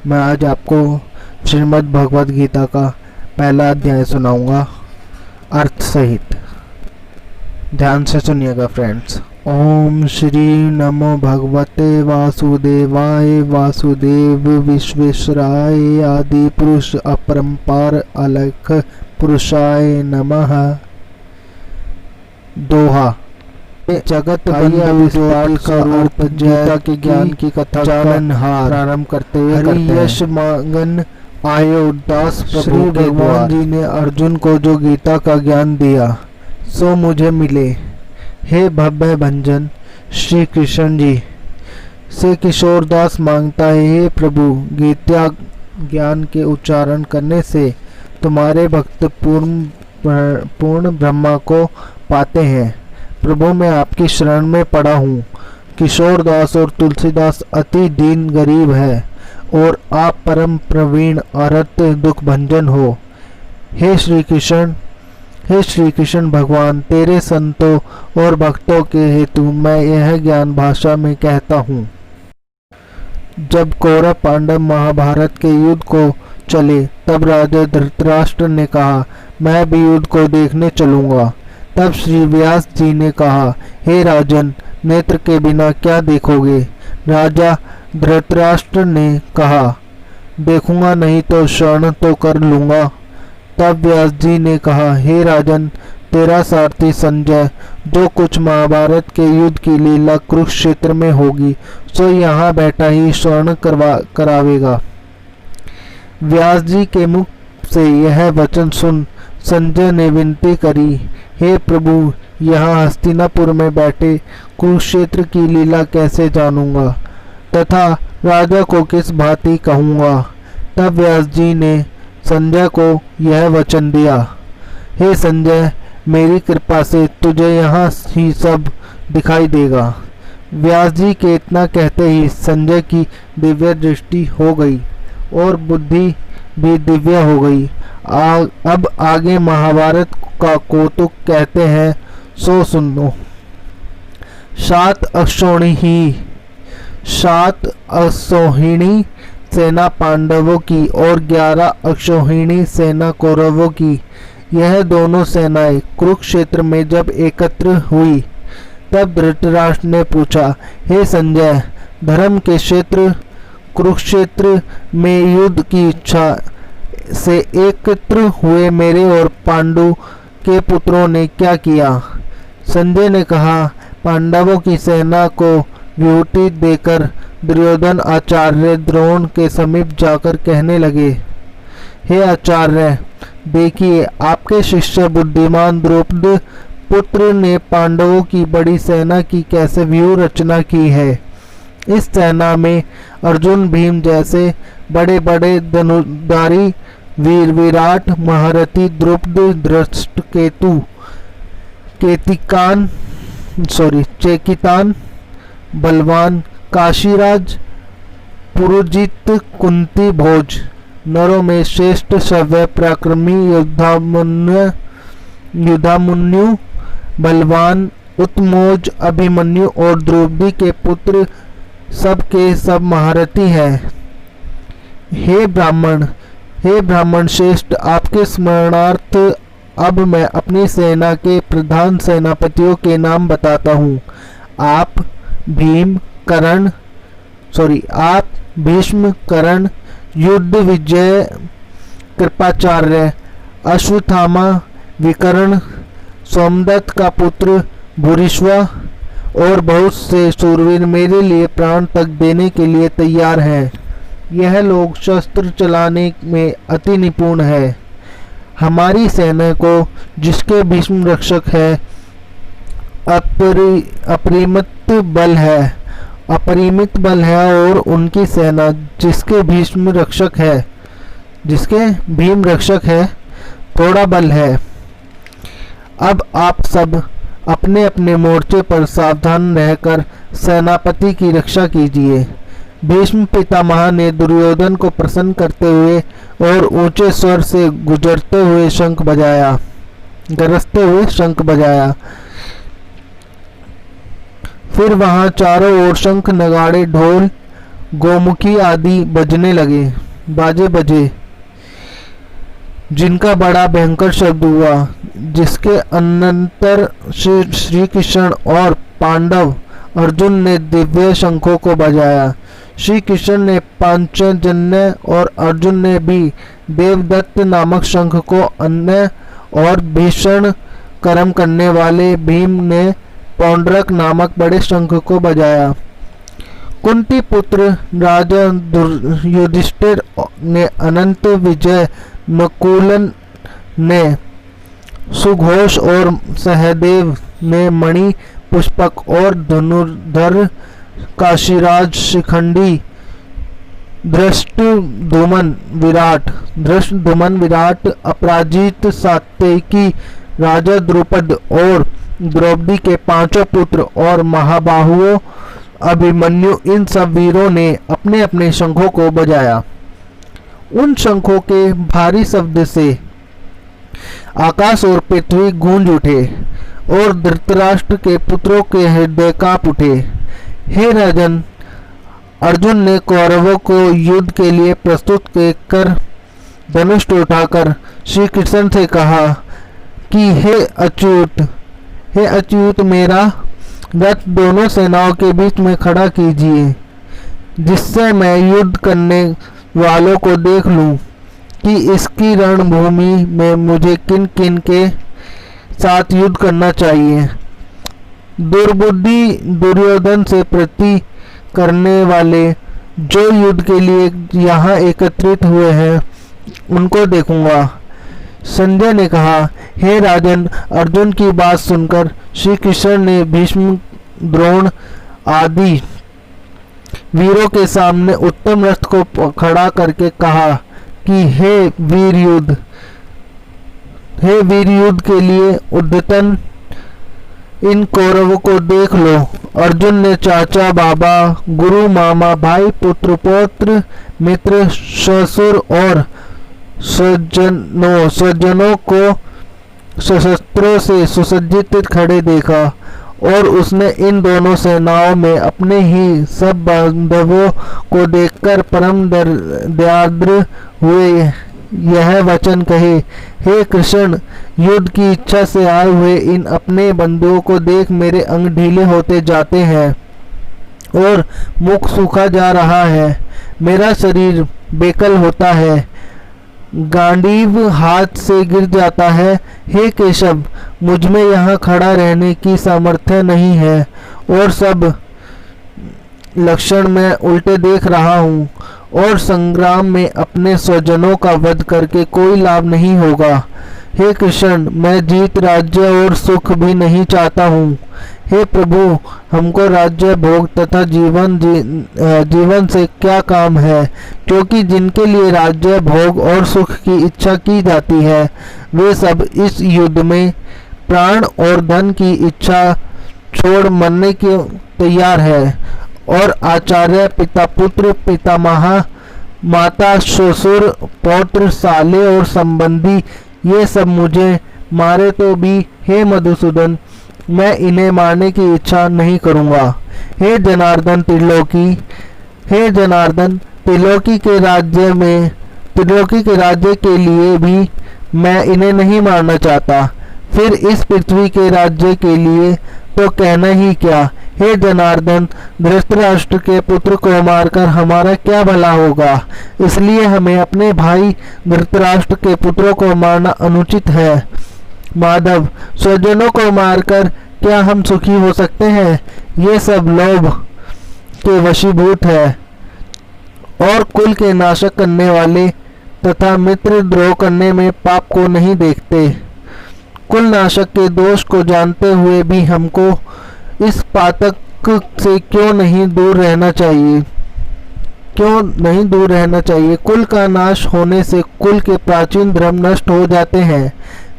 मैं आज आपको श्रीमद् भगवद गीता का पहला अध्याय सुनाऊंगा अर्थ सहित। ध्यान से सुनिएगा फ्रेंड्स। ओम श्री नमो भगवते वासुदेवाय वासुदेव विश्वेश्वराय आदि पुरुष अपरंपार अलख पुरुषाय नमः। दोहा। जगत विस्तार का रूप गीता के ज्ञान की कथा चारणहार प्रारंभ करते हुए यश मांगन आए उदास प्रभु भगवान जी ने अर्जुन को जो गीता का ज्ञान दिया सो मुझे मिले। हे भव्य भंजन श्री कृष्ण जी से किशोरदास मांगता है, हे प्रभु गीता ज्ञान के उच्चारण करने से तुम्हारे भक्त पूर्ण ब्रह्मा को पाते हैं। प्रभु मैं आपकी शरण में पड़ा हूँ। किशोरदास और तुलसीदास अति दीन गरीब है और आप परम प्रवीण अरत दुख भंजन हो। हे श्री कृष्ण भगवान तेरे संतों और भक्तों के हेतु मैं यह ज्ञान भाषा में कहता हूँ। जब कौरव पांडव महाभारत के युद्ध को चले तब राजा धृतराष्ट्र ने कहा मैं भी युद्ध को देखने चलूंगा। तब श्री व्यास जी ने कहा, हे राजन नेत्र के बिना क्या देखोगे। राजा धृतराष्ट्र ने कहा देखूंगा नहीं तो श्रवण तो कर लूंगा। तब व्यास जी ने कहा, हे राजन तेरा सारथी संजय जो कुछ महाभारत के युद्ध की लीला कुरुक्षेत्र में होगी सो यहाँ बैठा ही श्रवण करावेगा। व्यास जी के मुख से यह वचन सुन संजय ने विनती करी, हे प्रभु यहाँ हस्तिनापुर में बैठे कुरुक्षेत्र की लीला कैसे जानूंगा तथा राजा को किस भांति कहूँगा। तब व्यास जी ने संजय को यह वचन दिया, हे संजय मेरी कृपा से तुझे यहाँ ही सब दिखाई देगा। व्यास जी के इतना कहते ही संजय की दिव्य दृष्टि हो गई और बुद्धि भी दिव्य हो गई। अब आगे महाभारत का कौतुक कहते हैं सो सुनो। 7 अक्षौहिणी सेना पांडवों की और 11 अक्षौहिणी सेना कौरवों की। यह दोनों सेनाएं कुरुक्षेत्र में जब एकत्र हुई तब धृतराष्ट्र ने पूछा, हे संजय धर्म के क्षेत्र कुरुक्षेत्र में युद्ध की इच्छा से एकत्र हुए मेरे और पांडु के पुत्रों ने क्या किया। संजय ने कहा, पांडवों की सेना को विहुति देकर दुर्योधन आचार्य द्रोण के समीप जाकर कहने लगे, हे आचार्य देखिए आपके शिष्य बुद्धिमान द्रौपद पुत्र ने पांडवों की बड़ी सेना की कैसे व्यूह रचना की है। इस सेना में अर्जुन भीम जैसे बड़े बड़े धनुर्धारी वीर विराट महारथी द्रुपद धृष्टकेतु चेकितान बलवान काशीराज पुरुजित कुंती भोज नरों में श्रेष्ठ सव्य पराक्रमी युधामुन्यु बलवान उत्मोज अभिमन्यु और द्रौपदी के पुत्र सब के सब महारथी हैं। हे ब्राह्मण श्रेष्ठ आपके स्मरणार्थ अब मैं अपनी सेना के प्रधान सेनापतियों के नाम बताता हूँ। आप भीष्म कर्ण युद्ध विजय कृपाचार्य अश्वत्थामा विकर्ण सोमदत्त का पुत्र भूरिश्वा और बहुत से शूरवीर मेरे लिए प्राण तक देने के लिए तैयार हैं। यह लोग शस्त्र चलाने में अति निपुण है। हमारी सेना को जिसके भीष्म रक्षक है अपरिमित बल है और उनकी सेना जिसके भीम रक्षक है थोड़ा बल है। अब आप सब अपने अपने मोर्चे पर सावधान रहकर सेनापति की रक्षा कीजिए। भीष्म पितामह ने दुर्योधन को प्रसन्न करते हुए और ऊंचे स्वर से गरजते हुए शंख बजाया। फिर वहां चारों ओर शंख नगाड़े ढोल गोमुखी आदि बाजे बजे, जिनका बड़ा भयंकर शब्द हुआ, जिसके अनंतर श्री कृष्ण और पांडव अर्जुन ने दिव्य शंखों को बजाया। श्री कृष्ण ने पांचजन्य और अर्जुन ने भी देवदत्त नामक शंख को, अन्य और भीषण कर्म करने वाले भीम ने पौंड्रक नामक बड़े शंख को बजाया। कुंती पुत्र राजा युधिष्ठिर ने अनंत विजय, नकुलन ने सुघोष और सहदेव ने मणि पुष्पक और धनुर्धर काशीराज शिखंडी, धृष्टद्युमन विराट, अपराजित सात्यकी, राजा द्रुपद और द्रौपदी के पांचों पुत्र और महाबाहुओं अभिमन्यु, इन सब वीरों ने अपने अपने शंखों को बजाया। उन शंखों के भारी शब्द से आकाश और पृथ्वी गूंज उठे और धृतराष्ट्र के पुत्रों के हृदय कांप उठे। हे राजन, अर्जुन ने कौरवों को युद्ध के लिए प्रस्तुत कर धनुष उठाकर श्री कृष्ण से कहा कि हे अच्युत, मेरा रथ दोनों सेनाओं के बीच में खड़ा कीजिए, जिससे मैं युद्ध करने वालों को देख लूं कि इसकी रणभूमि में मुझे किन किन के साथ युद्ध करना चाहिए। दुर्बुद्धि दुर्योधन से प्रति करने वाले जो युद्ध के लिए यहाँ एकत्रित हुए हैं, उनको देखूंगा। संजय ने कहा, हे राजन, अर्जुन की बात सुनकर श्री कृष्ण ने भीष्म, द्रोण आदि वीरों के सामने उत्तम रथ को खड़ा करके कहा कि हे वीर युद्ध के लिए उद्यतन इन कौरवों को देख लो। अर्जुन ने चाचा, बाबा, गुरु, मामा, भाई, पुत्र, पौत्र, मित्र, ससुर और स्वजनों को शस्त्रों से सुसज्जित खड़े देखा और उसने इन दोनों सेनाओं में अपने ही सब बांधवों को देखकर परम दयाद्र हुए यह वचन कहे, हे कृष्ण, युद्ध की इच्छा से आए हुए इन अपने बंधुओं को देख मेरे अंग ढीले होते जाते हैं और मुख सूखा जा रहा है, मेरा शरीर बेकल होता है, गांडीव हाथ से गिर जाता है। हे केशव, मुझ में यहाँ खड़ा रहने की सामर्थ्य नहीं है और सब लक्षण मैं उल्टे देख रहा हूँ और संग्राम में अपने स्वजनों का वध करके कोई लाभ नहीं होगा। हे कृष्ण, मैं जीत, राज्य और सुख भी नहीं चाहता हूँ। हे प्रभु, हमको राज्य भोग तथा जीवन से क्या काम है, क्योंकि जिनके लिए राज्य भोग और सुख की इच्छा की जाती है वे सब इस युद्ध में प्राण और धन की इच्छा छोड़ मरने के तैयार है। और आचार्य, पिता, पुत्र, पितामह, माता, ससुर, पौत्र, साले और संबंधी, ये सब मुझे मारे तो भी हे मधुसूदन, मैं इन्हें मारने की इच्छा नहीं करूँगा। हे जनार्दन त्रिलोकी के राज्य के लिए भी मैं इन्हें नहीं मारना चाहता, फिर इस पृथ्वी के राज्य के लिए तो कहना ही क्या। हे जनार्दन, धृतराष्ट्र के पुत्र को मारकर हमारा क्या भला होगा, इसलिए हमें अपने भाई धृतराष्ट्र के पुत्रों को मारना अनुचित है। माधव, स्वजनों को मारकर क्या हम सुखी हो सकते हैं? ये सब लोभ के वशीभूत है और कुल के नाशक करने वाले तथा मित्र द्रोह करने में पाप को नहीं देखते। कुल नाशक के दोष को जानते हुए भी हमको इस पातक से क्यों नहीं दूर रहना चाहिए। कुल का नाश होने से कुल के प्राचीन धर्म नष्ट हो जाते हैं,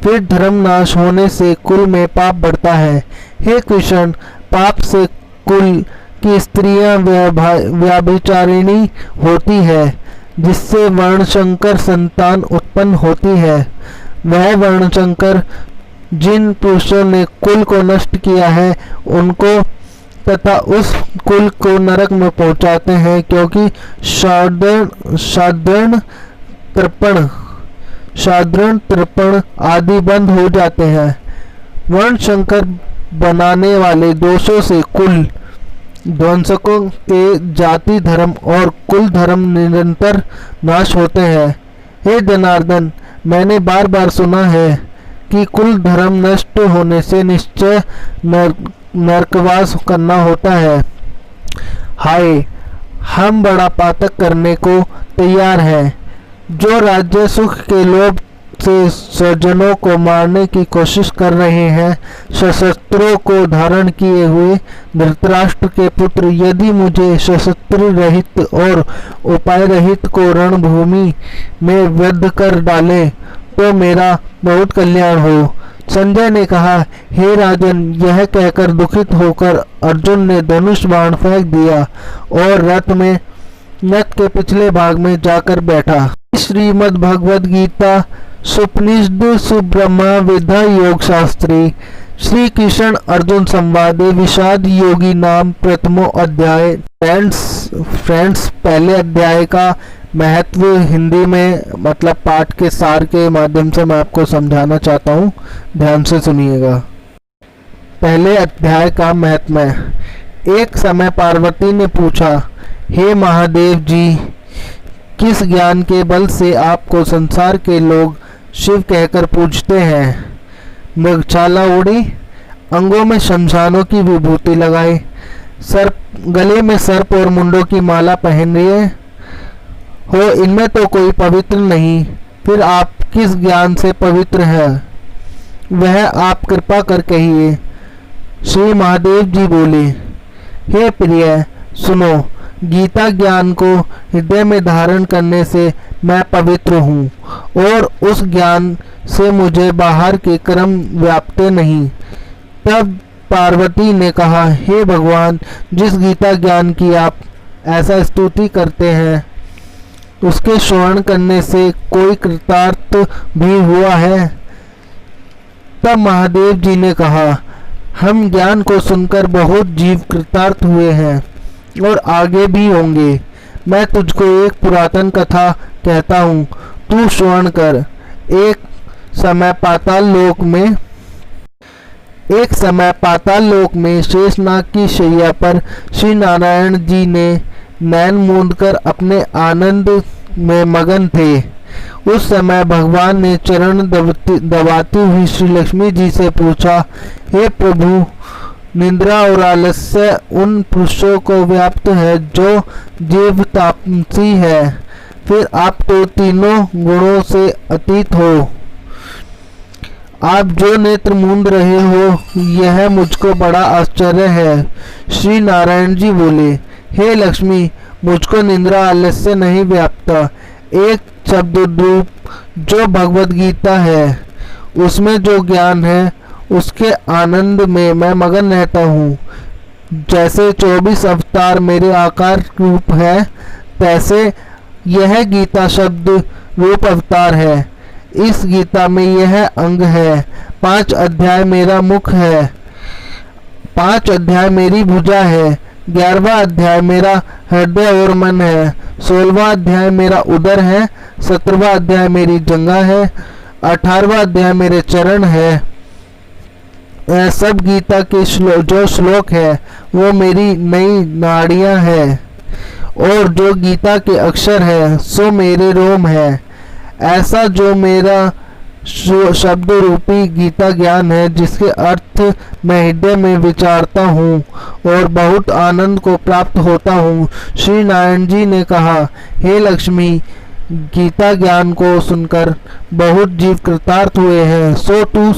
फिर धर्म नाश होने से कुल में पाप बढ़ता है। हे कृष्ण, पाप से कुल की स्त्रियां व्यभिचारिणी होती है, जिससे वर्णशंकर संतान उत्पन्न होती है। वह वर्णशंकर जिन पुरुषों ने कुल को नष्ट किया है, उनको तथा उस कुल को नरक में पहुंचाते हैं, क्योंकि साधारण तर्पण आदि बंद हो जाते हैं। वर्ण संकर बनाने वाले दोषों से कुल ध्वंसकों के जाति धर्म और कुल धर्म निरंतर नाश होते हैं। हे जनार्दन, मैंने बार बार सुना है कि कुल धर्म नष्ट होने से निश्चय नरकवास करना होता है। हाय, हम बड़ा पातक करने को तैयार हैं। जो राज्य सुख के लोभ से स्वजनों को मारने की कोशिश कर रहे हैं, सशस्त्रों को धारण किए हुए धृतराष्ट्र के पुत्र, यदि मुझे सशस्त्र रहित और उपाय रहित को रणभूमि में वध कर डाले तो मेरा बहुत कल्याण हो। संजय ने कहा, हे राजन, यह कहकर दुखित होकर अर्जुन ने धनुष बाण फेंक दिया और रथ के पिछले भाग में जाकर बैठा। श्रीमद् भगवद गीता सुपनिषद सुब्रह्मा विद्या योग शास्त्री श्री कृष्ण अर्जुन संवादे विषाद योगी नाम प्रथमो अध्याय। फ्रेंड्स, पहले अध्याय का महत्व हिंदी में मतलब पाठ के सार के माध्यम से मैं आपको समझाना चाहता हूँ, ध्यान से सुनिएगा। पहले अध्याय का महत्व। एक समय पार्वती ने पूछा, हे महादेव जी, किस ज्ञान के बल से आपको संसार के लोग शिव कहकर पूजते हैं? मृगछाला ओढ़ी, अंगों में शमशानों की विभूति लगाए, गले में सर्प और मुंडों की माला पहन रहे हो, इनमें तो कोई पवित्र नहीं, फिर आप किस ज्ञान से पवित्र हैं? वह आप कृपा कर कहिए। श्री महादेव जी बोले, हे प्रिय, सुनो, गीता ज्ञान को हृदय में धारण करने से मैं पवित्र हूँ और उस ज्ञान से मुझे बाहर के कर्म व्यापते नहीं। तब पार्वती ने कहा, हे भगवान, जिस गीता ज्ञान की आप ऐसा स्तुति करते हैं, उसके श्रवण करने से कोई कृतार्थ भी हुआ है? तब महादेव जी ने कहा, हम ज्ञान को सुनकर बहुत जीव कृतार्थ हुए हैं और आगे भी होंगे। मैं तुझको एक पुरातन कथा कहता हूँ, तू श्रवण कर। एक समय पाताल लोक में शेषनाग की शैया पर श्री नारायण जी ने नैन मूंदकर अपने आनंद में मगन थे। उस समय भगवान ने चरण दबाती हुई श्री लक्ष्मी जी से पूछा, हे प्रभु, निद्रा और आलस्य उन पुरुषों को व्याप्त है जो जीव तापसी है, फिर आप तो तीनों गुणों से अतीत हो। आप जो नेत्र मूंद रहे हो, यह मुझको बड़ा आश्चर्य है। श्री नारायण जी बोले, हे लक्ष्मी, मुझको निद्रा आलस्य नहीं व्यापता। एक शब्द रूप जो भगवद गीता है, उसमें जो ज्ञान है, उसके आनंद में मैं मगन रहता हूँ। जैसे 24 अवतार मेरे आकार रूप है, तैसे यह गीता शब्द रूप अवतार है। इस गीता में यह अंग है। 5 अध्याय मेरा मुख है, 5 अध्याय मेरी भुजा है, 11वां अध्याय मेरा हृदय और मन है, 16वां अध्याय मेरा उदर है, 17वां अध्याय मेरी जंघा है, 18वां अध्याय मेरे चरण है। यह सब गीता के जो श्लोक है वो मेरी नई नाड़ियां है, और जो गीता के अक्षर है सो मेरे रोम है। ऐसा जो मेरा शब्द रूपी गीता ज्ञान है, जिसके अर्थ मैं हृदय में विचारता हूँ और बहुत आनंद को प्राप्त होता हूँ। श्री नारायण जी ने कहा, हे लक्ष्मी, गीता ज्ञान को सुनकर बहुत जीव कृतार्थ हुए हैं, सो तू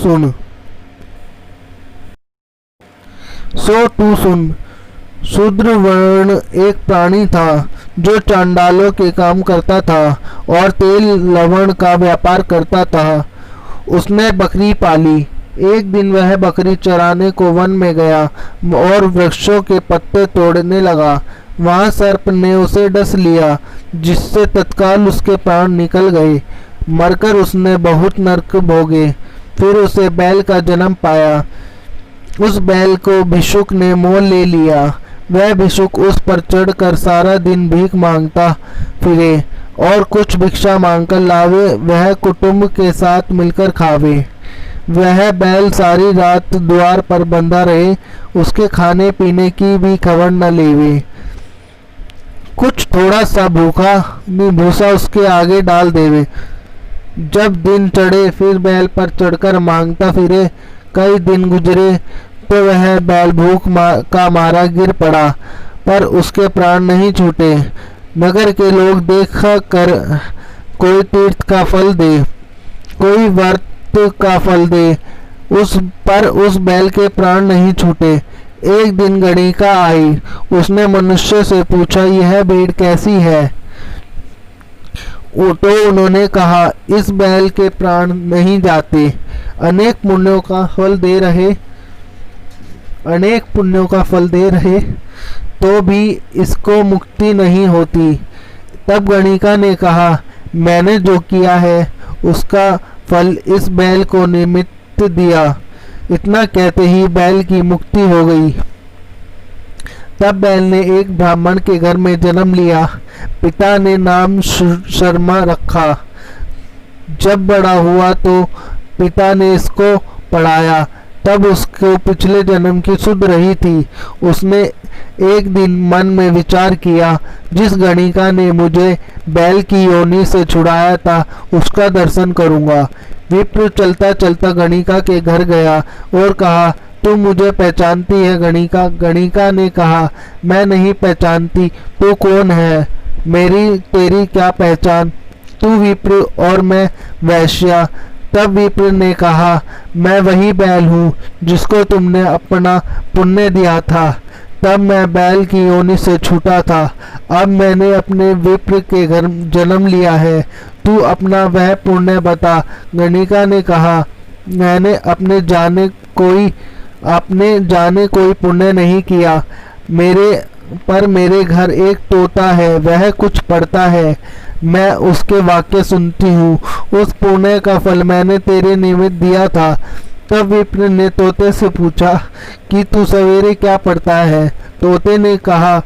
सुन। शूद्र वर्ण एक प्राणी था जो चांडालों के काम करता था और तेल लवण का व्यापार करता था। उसने बकरी पाली। एक दिन वह बकरी चराने को वन में गया और वृक्षों के पत्ते तोड़ने लगा। वहां सर्प ने उसे डस लिया, जिससे तत्काल उसके प्राण निकल गए। मरकर उसने बहुत नरक भोगे। फिर उसे बैल का जन्म पाया। उस बैल को भिक्षुक ने मोल ले लिया। वह भिक्षुक उस पर चढ़कर सारा दिन भीख मांगता फिरे और कुछ भिक्षा मांगकर लावे वह कुटुंब के साथ मिलकर खावे। वह बैल सारी रात द्वार पर बंधा रहे, उसके खाने पीने की भी खबर न लेवे। कुछ थोड़ा सा भूसा उसके आगे डाल देवे। जब दिन चढ़े फिर बैल पर चढ़कर मांगता फिरे। कई दिन गुजरे तो वह बैल भूख का मारा गिर पड़ा, पर उसके प्राण नहीं छूटे। नगर के लोग देख कर कोई तीर्थ का फल दे, कोई व्रत का फल दे, उस बैल के प्राण नहीं छूटे। एक दिन गणिका आई, उसने मनुष्य से पूछा, यह भेड़ कैसी है? तो उन्होंने कहा, इस बैल के प्राण नहीं जाते, अनेक पुण्यों का फल दे रहे तो भी इसको मुक्ति नहीं होती। तब गणिका ने कहा, मैंने जो किया है उसका फल इस बैल को निमित्त दिया। इतना कहते ही बैल की मुक्ति हो गई। तब बैल ने एक ब्राह्मण के घर में जन्म लिया। पिता ने नाम शर्मा रखा। जब बड़ा हुआ तो पिता ने इसको पढ़ाया। तब उसको पिछले जन्म की सुध रही थी। उसने एक दिन मन में विचार किया, जिस गणिका ने मुझे बैल की योनि से छुड़ाया था उसका दर्शन करूंगा। विप्र चलता चलता गणिका के घर गया और कहा, तुम मुझे पहचानती है गणिका? गणिका ने कहा, मैं नहीं पहचानती। तू कौन है? मेरी तेरी क्या पहचान? तू विप्र और मैं वैश्या। तब विप्र ने कहा, मैं वही बैल हूँ जिसको तुमने अपना पुण्य दिया था। तब मैं बैल की योनि से छूटा था। अब मैंने अपने विप्र के घर जन्म लिया है। तू अपना वह पुण्य बता। गणिका ने कहा, मैंने अपने जाने कोई पुण्य नहीं किया। मेरे घर एक तोता है, वह कुछ पढ़ता है, मैं उसके वाक्य सुनती हूँ। उस पुण्य का फल मैंने तेरे निमित्त दिया था। तब विप्र ने तोते से पूछा कि तू सवेरे क्या पढ़ता है? तोते ने कहा,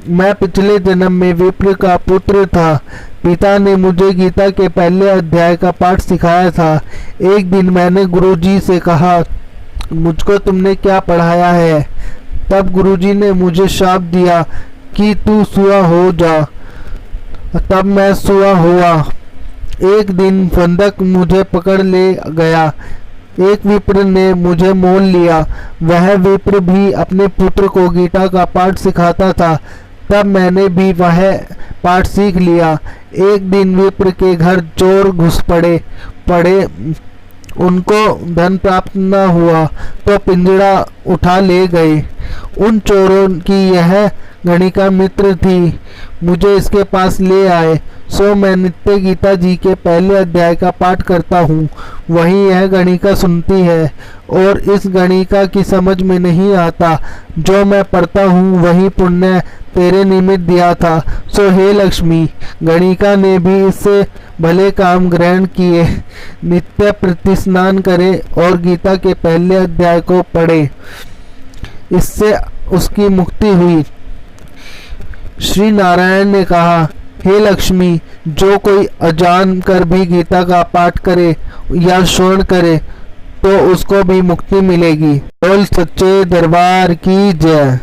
मैं पिछले जन्म में विप्र का पुत्र था। पिता ने मुझे गीता के पहले अध्याय का पाठ सिखाया था। एक दिन मैंने गुरुजी से कहा, मुझको तुमने क्या पढ़ाया है? तब गुरुजी ने मुझे शाप दिया कि तू सुआ हो जा। तब मैं सुआ हुआ। एक दिन फंदक मुझे पकड़ ले गया। एक विप्र ने मुझे मोल लिया। वह विप्र भी अपने पुत्र को गीता का पाठ सिखाता था। तब मैंने भी वह पाठ सीख लिया। एक दिन विप्र के घर चोर घुस पड़े। उनको धन प्राप्त न हुआ तो पिंजड़ा उठा ले गए। उन चोरों की यह गणिका मित्र थी। मुझे इसके पास ले आए, सो मैं नित्य गीता जी के पहले अध्याय का पाठ करता हूँ। वही यह गणिका सुनती है और इस गणिका की समझ में नहीं आता। जो मैं पढ़ता हूँ वही पुण्य तेरे निमित्त दिया था। सो हे लक्ष्मी, गणिका ने भी इससे भले काम ग्रहण किए। नित्य प्रति स्नान करे और गीता के पहले अध्याय को पढ़े। इससे उसकी मुक्ति हुई। श्री नारायण ने कहा, हे लक्ष्मी, जो कोई अजान कर भी गीता का पाठ करे या श्रवण करे तो उसको भी मुक्ति मिलेगी। बोल सच्चे दरबार की जय।